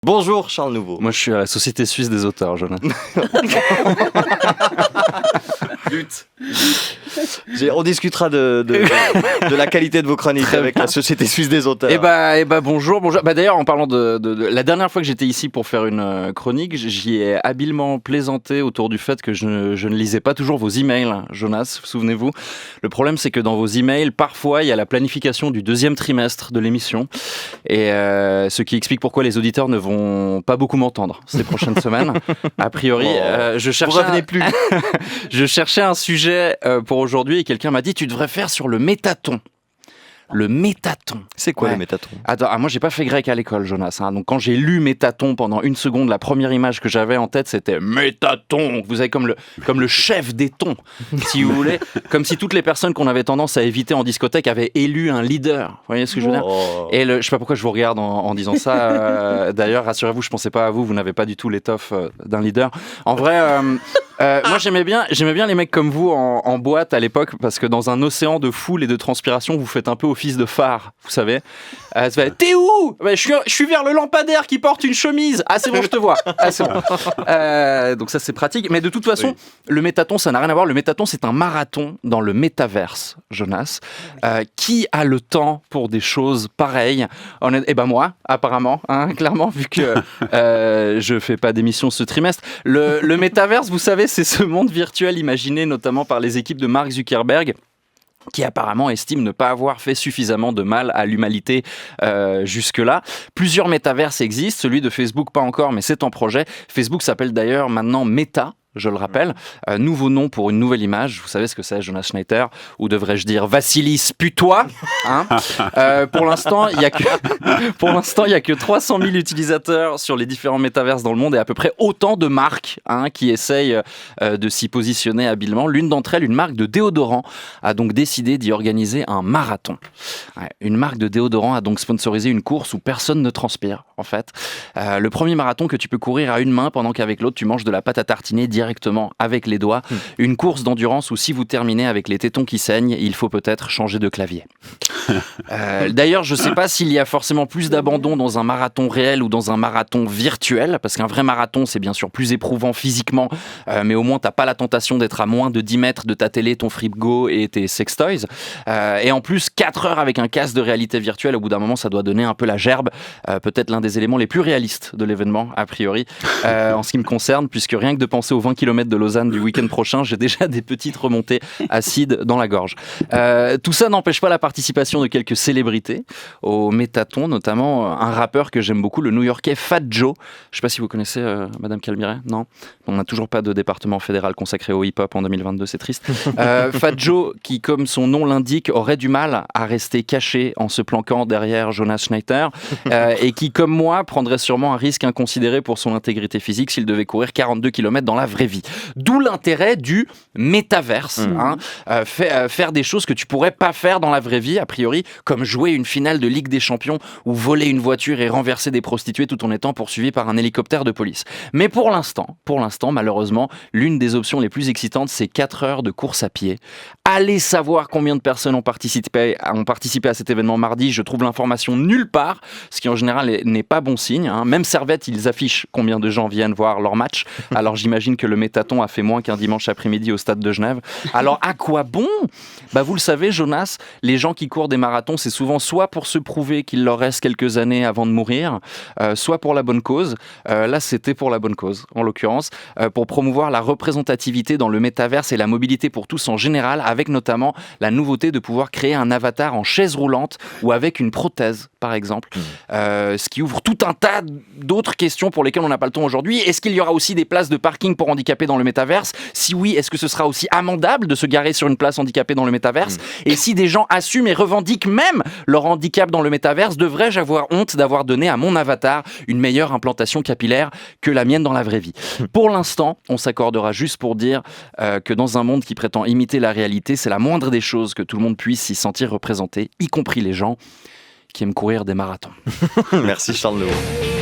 Bonjour Charles Nouveau. Moi je suis à la Société Suisse des auteurs, Jonas. Lutte. On discutera de la qualité de vos chroniques avec la Société Suisse des auteurs. Eh bah, bonjour. D'ailleurs, en parlant de la dernière fois que j'étais ici pour faire une chronique, j'y ai habilement plaisanté autour du fait que je ne lisais pas toujours vos emails, Jonas, souvenez-vous. Le problème, c'est que dans vos emails, parfois, il y a la planification du 2e trimestre de l'émission, et ce qui explique pourquoi les auditeurs ne vont pas beaucoup m'entendre ces prochaines semaines. A priori, je cherchais un sujet pour aujourd'hui et quelqu'un m'a dit tu devrais faire sur le métaton. Le métaton. C'est quoi le métaton ? Attends, moi j'ai pas fait grec à l'école, Jonas. Donc quand j'ai lu métaton pendant une seconde, la première image que j'avais en tête c'était métaton. Vous savez comme le chef des tons, si vous voulez, comme si toutes les personnes qu'on avait tendance à éviter en discothèque avaient élu un leader. Vous voyez ce que je veux dire ? Et je sais pas pourquoi je vous regarde en disant ça. D'ailleurs, rassurez-vous, je pensais pas à vous. Vous n'avez pas du tout l'étoffe d'un leader. En vrai. Moi j'aimais bien les mecs comme vous en boîte à l'époque parce que dans un océan de foule et de transpiration vous faites un peu office de phare, vous savez. Ça fait, t'es où ? Je suis vers le lampadaire qui porte une chemise. Ah c'est bon, je te vois. Ah, c'est bon. Donc ça c'est pratique. Mais de toute façon, le métaton ça n'a rien à voir. Le métaton c'est un marathon dans le métaverse, Jonas. Qui a le temps pour des choses pareilles ? Eh ben moi, apparemment, clairement, vu que je fais pas d'émission ce trimestre. Le métaverse, vous savez, c'est ce monde virtuel imaginé notamment par les équipes de Mark Zuckerberg, qui apparemment estime ne pas avoir fait suffisamment de mal à l'humanité jusque-là. Plusieurs métaverses existent, celui de Facebook pas encore, mais c'est en projet. Facebook s'appelle d'ailleurs maintenant Meta. Je le rappelle, nouveau nom pour une nouvelle image. Vous savez ce que c'est, Jonas Schneider, ou devrais-je dire Vassilis Putois. Pour l'instant, il y a que 300 000 utilisateurs sur les différents métaverses dans le monde et à peu près autant de marques qui essayent de s'y positionner habilement. L'une d'entre elles, une marque de déodorant, a donc décidé d'y organiser un marathon. Une marque de déodorant a donc sponsorisé une course où personne ne transpire, en fait. Le premier marathon que tu peux courir à une main pendant qu'avec l'autre, tu manges de la pâte à tartiner directement avec les doigts. Une course d'endurance où si vous terminez avec les tétons qui saignent, il faut peut-être changer de clavier. D'ailleurs, je ne sais pas s'il y a forcément plus d'abandon dans un marathon réel ou dans un marathon virtuel, parce qu'un vrai marathon, c'est bien sûr plus éprouvant physiquement, mais au moins, tu n'as pas la tentation d'être à moins de 10 mètres de ta télé, ton frigo et tes sextoys. Et en plus, 4 heures avec un casque de réalité virtuelle, au bout d'un moment, ça doit donner un peu la gerbe. Peut-être l'un des éléments les plus réalistes de l'événement, a priori, en ce qui me concerne, puisque rien que de penser aux 20 km de Lausanne du week-end prochain, j'ai déjà des petites remontées acides dans la gorge. Tout ça n'empêche pas la participation de quelques célébrités au métaton, notamment un rappeur que j'aime beaucoup, le New-Yorkais Fat Joe. Je ne sais pas si vous connaissez Madame Calmiret, non ? On n'a toujours pas de département fédéral consacré au hip-hop en 2022, c'est triste. Fat Joe, qui comme son nom l'indique, aurait du mal à rester caché en se planquant derrière Jonas Schneider, et qui, comme moi, prendrait sûrement un risque inconsidéré pour son intégrité physique s'il devait courir 42 km dans la vraie vie. D'où l'intérêt du métaverse. Faire des choses que tu pourrais pas faire dans la vraie vie, a priori, comme jouer une finale de Ligue des Champions ou voler une voiture et renverser des prostituées tout en étant poursuivi par un hélicoptère de police. Mais pour l'instant, malheureusement, l'une des options les plus excitantes, c'est 4 heures de course à pied. Allez savoir combien de personnes ont participé à cet événement mardi. Je trouve l'information nulle part, ce qui en général n'est pas bon signe. Même Servette, ils affichent combien de gens viennent voir leur match. Alors j'imagine que le métaton a fait moins qu'un dimanche après-midi au stade de Genève. Alors à quoi bon ? Vous le savez, Jonas, les gens qui courent des marathons, c'est souvent soit pour se prouver qu'il leur reste quelques années avant de mourir, soit pour la bonne cause. Là, c'était pour la bonne cause, en l'occurrence, pour promouvoir la représentativité dans le métaverse et la mobilité pour tous en général, avec notamment la nouveauté de pouvoir créer un avatar en chaise roulante ou avec une prothèse, par exemple. Ce qui ouvre tout un tas d'autres questions pour lesquelles on n'a pas le temps aujourd'hui. Est-ce qu'il y aura aussi des places de parking pour handicapés dans le métaverse ? Si oui, est-ce que ce sera aussi amendable de se garer sur une place handicapée dans le métaverse ? Et si des gens assument et revendiquent même leur handicap dans le métaverse, devrais-je avoir honte d'avoir donné à mon avatar une meilleure implantation capillaire que la mienne dans la vraie vie ? Pour l'instant, on s'accordera juste pour dire que dans un monde qui prétend imiter la réalité, c'est la moindre des choses que tout le monde puisse s'y sentir représenté, y compris les gens qui aiment courir des marathons. Merci Charles Nouveau.